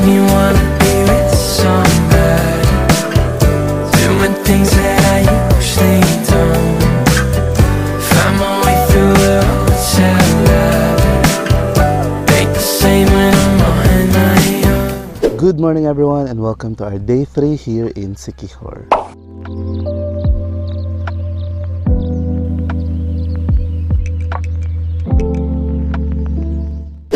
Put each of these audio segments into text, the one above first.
me wanna be with somebody, doing things that I usually don't. Find my way through the hotel lobby, ain't the same when I'm on my own. Good morning everyone and welcome to our day 3 here in Siquijor.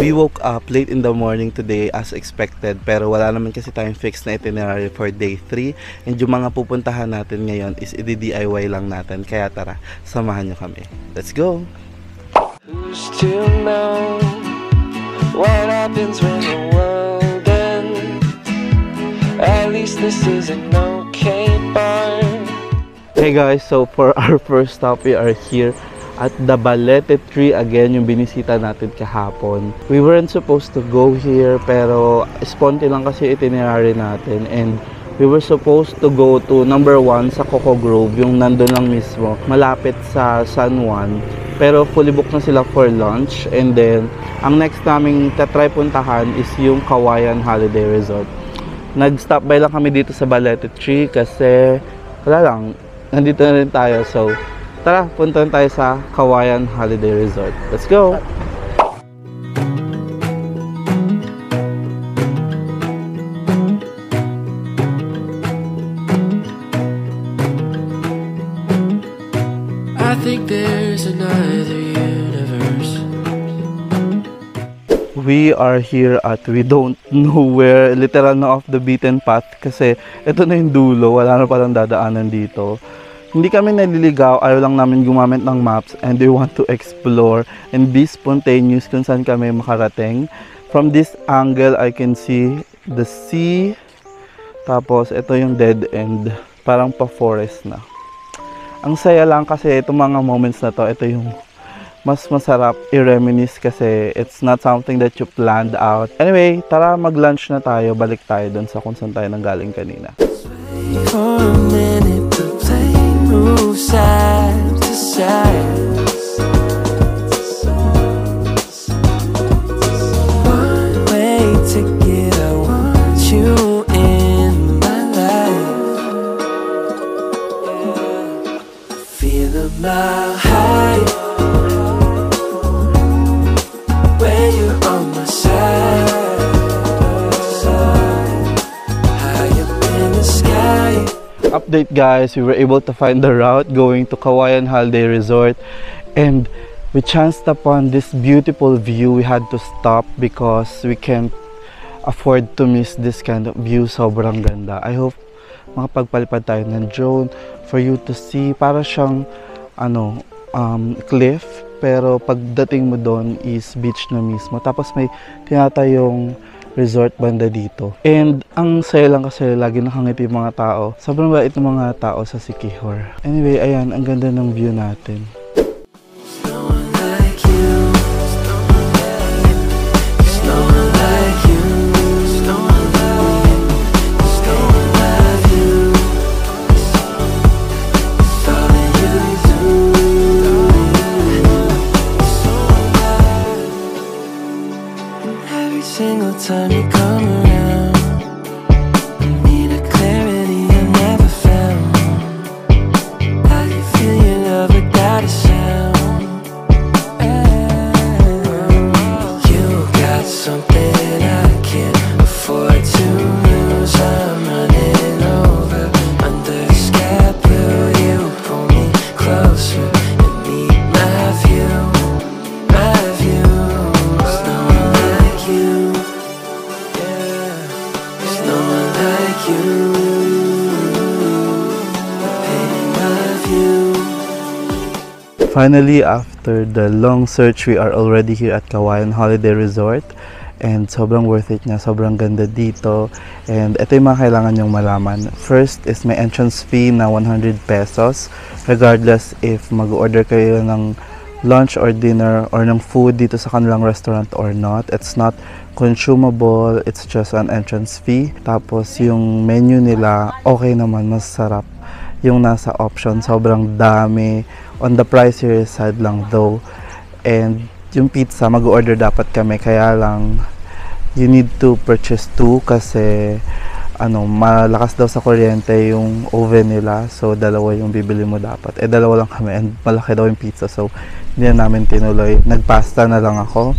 We woke up late in the morning today as expected, pero wala naman kasi tayong fixed na itinerary for day 3, and yung mga pupuntahan natin ngayon is i-DIY lang natin, kaya tara, samahan nyo kami. Let's go! Who's to know what happens when the world ends? At least this is an okay bar. Hey guys, so for our first stop, we are here at the Balete Tree again, yung binisita natin kahapon. We weren't supposed to go here, pero sponte lang kasi itinerary natin, and we were supposed to go to number 1 sa Coco Grove, yung nandun lang mismo, malapit sa San Juan, pero fully booked na sila for lunch. And then ang next naming tatry puntahan is yung Kawayan Holiday Resort. Nag-stop by lang kami dito sa Balete Tree kasi wala lang, nandito na rin tayo, so tara, punta tayo sa Kawayan Holiday Resort. Let's go! I think there's another universe. We are here at we don't know where, literal na off the beaten path kasi ito na yung dulo, wala na palang dadaanan dito. Hindi kami naliligaw, ayaw lang namin gumamit ng maps, and we want to explore and be spontaneous kung saan kami makarating. From this angle, I can see the sea, tapos ito yung dead end, parang pa-forest na. Ang saya lang kasi itong mga moments na to, ito yung mas masarap i-reminisce kasi it's not something that you planned out. Anyway, tara mag-lunch na tayo, balik tayo dun sa kung saan tayo nanggaling kanina. For a minute to play, move side to side. One way ticket, I want you in my life. I feel a mile high when you're on my side. Update guys, we were able to find the route going to Kawayan Holiday Resort, and we chanced upon this beautiful view. We had to stop because we can't afford to miss this kind of view. Sobrang ganda. I hope makapagpalipad tayo ng drone for you to see. Para siyang cliff, pero pagdating mo doon is beach na mismo. Tapos may tinatayong resort banda dito. And ang saya lang kasi lagi nakangiti yung mga tao. Sobrang bait ng mga tao sa Siquijor. Anyway, ayan, ang ganda ng view natin. Single time you come around, I need a clarity I never found. I can feel your love without a sound. You got something I can't afford to lose. I'm running over under the sky blue. You pull me closer and meet my view. My view. There's no one like you. Finally, after the long search, we are already here at Kawayan Holiday Resort, and sobrang worth it niya, sobrang ganda dito. And ito yung mga kailangan nyong malaman. First is may entrance fee na 100 pesos regardless if mag-order kayo ng lunch or dinner or ng food dito sa kanilang restaurant or not. It's not consumable, it's just an entrance fee. Tapos yung menu nila okay naman, masarap. Yung nasa option, sobrang dami. On the pricier side lang though. And yung pizza, mag-order dapat kami, kaya lang you need to purchase 2 kasi malakas daw sa kuryente yung oven nila. So, dalawa yung bibili mo dapat. Dalawa lang kami and malaki daw yung pizza. So, hindi na namin tinuloy. Nagpasta na lang ako.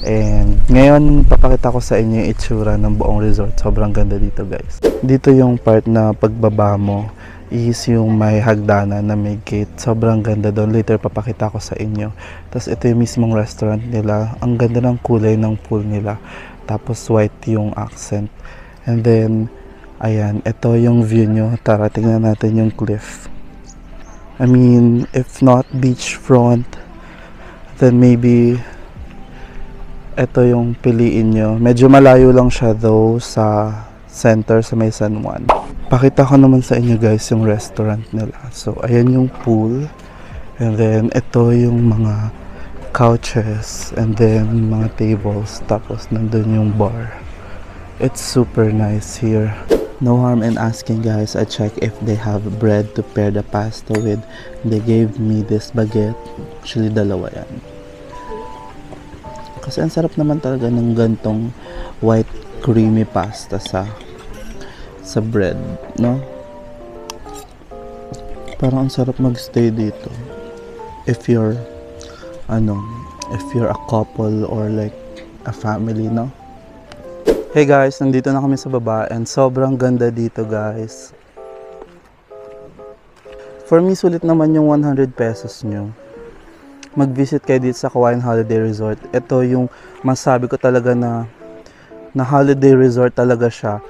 And ngayon, papakita ko sa inyo yung itsura ng buong resort. Sobrang ganda dito, guys. Dito yung part na pagbaba mo is yung may hagdanan na may gate. Sobrang ganda doon. Later, papakita ko sa inyo. Tapos, ito yung mismong restaurant nila. Ang ganda ng kulay ng pool nila. Tapos, white yung accent. And then, ayan, ito yung view nyo. Tara, tingnan natin yung cliff. I mean, if not beachfront, then maybe ito yung piliin nyo. Medyo malayo lang siya though sa center sa may San Juan. Pakita ko naman sa inyo guys yung restaurant nila. So, ayan yung pool. And then, ito yung mga couches. And then, mga tables. Tapos, nandun yung bar. It's super nice here. No harm in asking guys. I check if they have bread to pair the pasta with. They gave me this baguette. Actually, dalawa yan. Kasi ang sarap naman talaga ng gantong white creamy pasta sa bread, no? Parang ang sarap magstay dito. If you're a couple or like a family, no? Hey guys, nandito na kami sa baba and sobrang ganda dito guys. For me, sulit naman yung 100 pesos nyo. Mag-visit kayo dito sa Kawayan Holiday Resort. Ito yung masabi ko talaga na holiday resort talaga siya.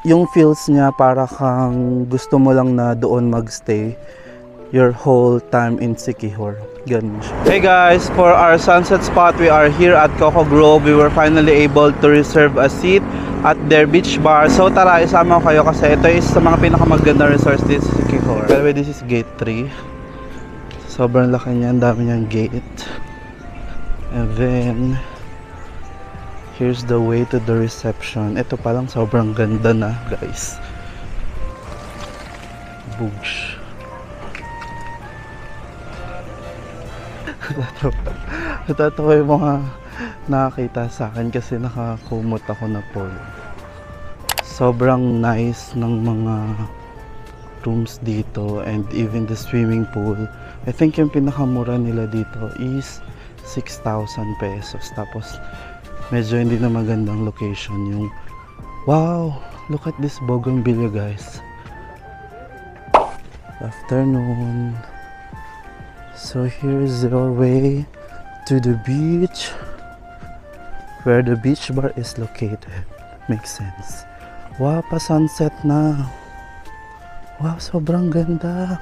Yung feels niya para kang gusto mo lang na doon magstay your whole time in Siquijor. Ganun siya. Hey guys, for our sunset spot, we are here at Coco Grove. We were finally able to reserve a seat at their beach bar. So tara, isama ko kayo kasi ito is sa mga pinakamaganda resorts dito sa Siquijor. By the way, this is gate 3. Sobrang laki niya, ang dami niyang gate. And then, here's the way to the reception. Ito palang sobrang ganda na guys. Boosh. Natatawa yung mga nakakita sa akin kasi nakakumot ako na polo. Sobrang nice ng mga rooms dito and even the swimming pool. I think yung pinakamura nila dito is 6,000 pesos. Tapos medyo hindi na magandang location yung wow, look at this bougainvillea guys. Afternoon. So here's your way to the beach where the beach bar is located. Makes sense. Wow, pa sunset na. Wow, sobrang ganda.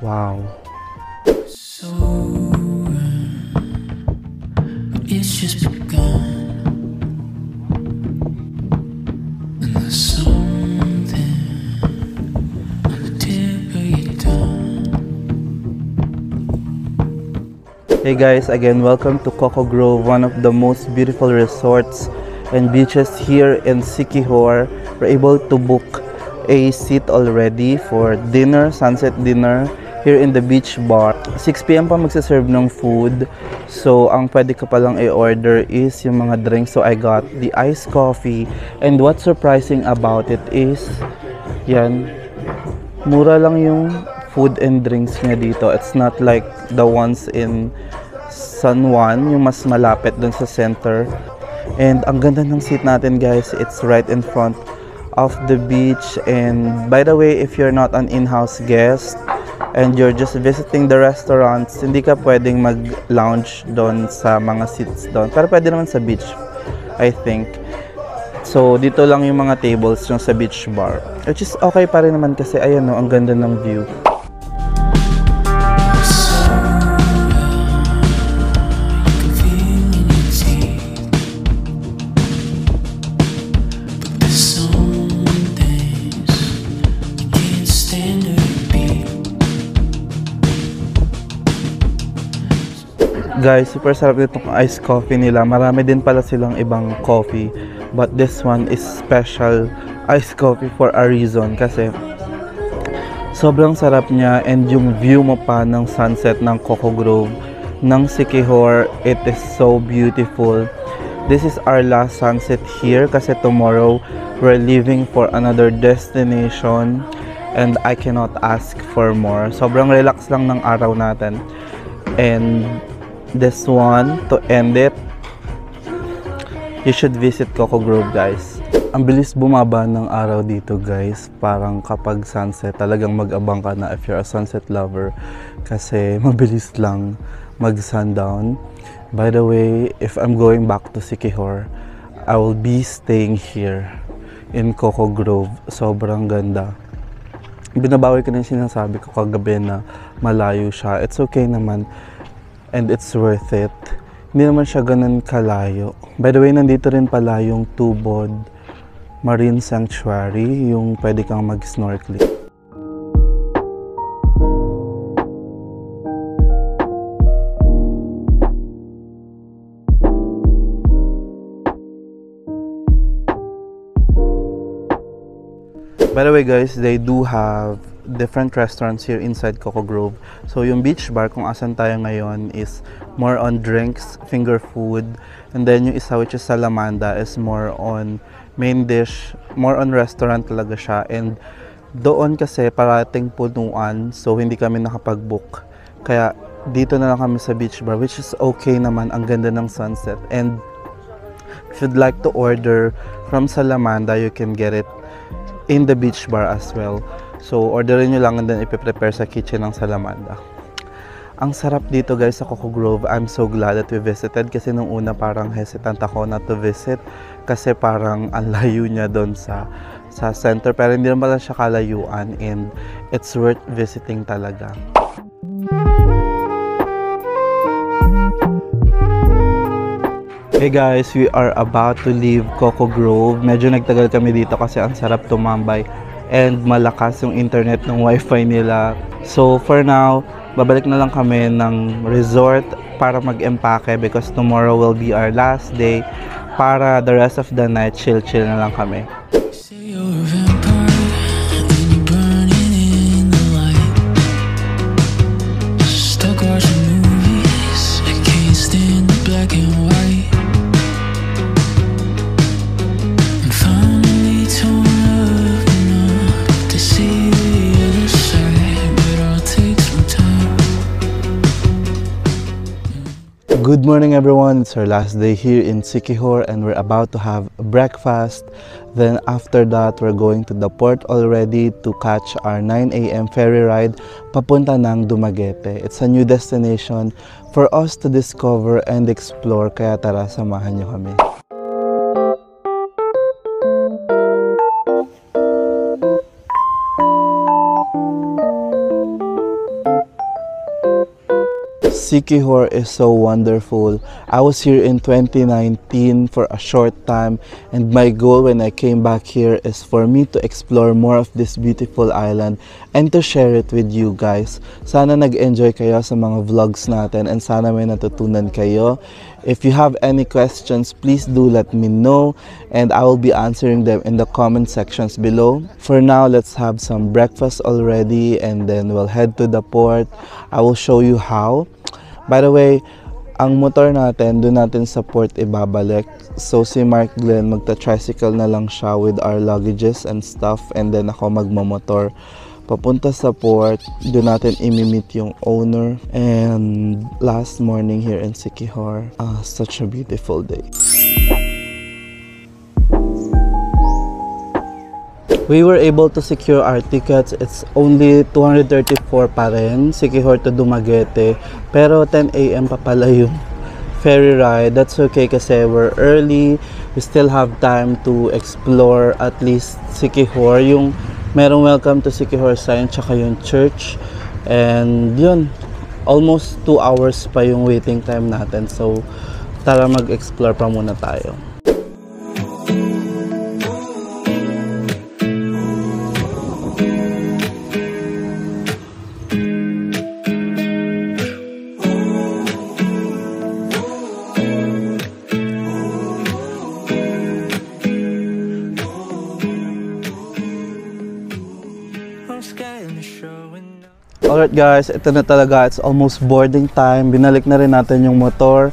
Wow. So it's just begun. And there's something on the tip of your tongue. Hey guys, again welcome to Coco Grove, one of the most beautiful resorts and beaches here in Siquijor. We're able to book a seat already for dinner, sunset dinner here in the beach bar. 6 PM pa magsaserve ng food. So, ang pwede ka palang i-order is yung mga drinks. So, I got the iced coffee. And what's surprising about it is, yan, mura lang yung food and drinks niya dito. It's not like the ones in San Juan, yung mas malapit dun sa center. And ang ganda ng seat natin guys, it's right in front of the beach. And by the way, if you're not an in-house guest and you're just visiting the restaurants, hindi ka pwedeng mag-lounge doon sa mga seats doon. Pero pwede naman sa beach, I think. So, dito lang yung mga tables yung sa beach bar. Which is okay pa rin naman kasi, ayan o, ang ganda ng view. Guys, super sarap nitong iced coffee nila. Marami din pala silang ibang coffee. But this one is special iced coffee for a reason. Kasi sobrang sarap niya and yung view mo pa ng sunset ng Coco Grove ng Siquijor. It is so beautiful. This is our last sunset here kasi tomorrow we're leaving for another destination and I cannot ask for more. Sobrang relax lang ng araw natin. And this one, to end it, you should visit Coco Grove, guys. Ang bilis bumaba ng araw dito, guys. Parang kapag sunset, talagang mag-abang ka na if you're a sunset lover. Kasi mabilis lang mag-sundown. By the way, if I'm going back to Siquijor, I will be staying here in Coco Grove. Sobrang ganda. Binabawi ko na yung sinasabi ko kagabi na malayo siya. It's okay naman. And it's worth it. Hindi naman siya ganun kalayo. By the way, nandito rin pala yung Tubod Marine Sanctuary, yung pwede kang mag-snorkeling. By the way guys, they do have different restaurants here inside Coco Grove. So yung beach bar kung asan tayo ngayon is more on drinks, finger food. And then yung isa which is Salamanda is more on main dish, more on restaurant talaga siya. And doon kasi parating punuan, so hindi kami nakapag-book. Kaya dito na lang kami sa beach bar, which is okay naman, ang ganda ng sunset. And if you'd like to order from Salamanda, you can get it in the beach bar as well. So orderin nyo lang and then ipiprepare sa kitchen ng Salamanda. Ang sarap dito guys sa Coco Grove. I'm so glad that we visited kasi nung una parang hesitant ako na to visit kasi parang ang layo niya doon sa center, pero hindi naman pala siya kalayuan and it's worth visiting talaga. Hey guys, we are about to leave Coco Grove. Medyo nagtagal kami dito kasi ang sarap tumambay and malakas yung internet ng wifi nila. So for now, babalik na lang kami ng resort para mag-empake because tomorrow will be our last day. Para the rest of the night, chill na lang kami. Good morning everyone, it's our last day here in Siquijor and we're about to have breakfast. Then after that, we're going to the port already to catch our 9 AM ferry ride papunta ng Dumaguete. It's a new destination for us to discover and explore, kaya tara, samahan nyo kami. Siquijor is so wonderful. I was here in 2019 for a short time and my goal when I came back here is for me to explore more of this beautiful island and to share it with you guys. Sana nag-enjoy kayo sa mga vlogs natin and sana may natutunan kayo. If you have any questions, please do let me know and I will be answering them in the comment sections below. For now, let's have some breakfast already and then we'll head to the port. I will show you how. By the way, ang motor natin, doon natin sa port ibabalik. So si Mark Glenn, magta-tricycle na lang siya with our luggages and stuff and then ako magmamotor. Papunta sa port, doon natin imi-meet yung owner. And last morning here in Siquijor, such a beautiful day. We were able to secure our tickets. It's only 234 pa rin, Siquijor to Dumaguete. Pero 10 AM pa pala yung ferry ride. That's okay kasi we're early. We still have time to explore at least Siquijor. Yung merong welcome to Siquijor sign tsaka yung church. And yun, almost 2 hours pa yung waiting time natin. So tara mag-explore pa muna tayo. Alright guys, ito na talaga. It's almost boarding time. Binalik na rin natin yung motor.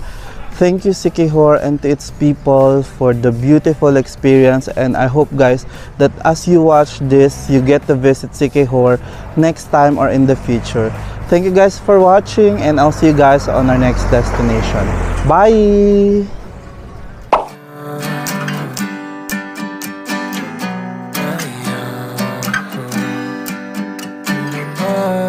Thank you Siquijor and to its people for the beautiful experience, and I hope guys that as you watch this, you get to visit Siquijor next time or in the future. Thank you guys for watching, and I'll see you guys on our next destination. Bye! Oh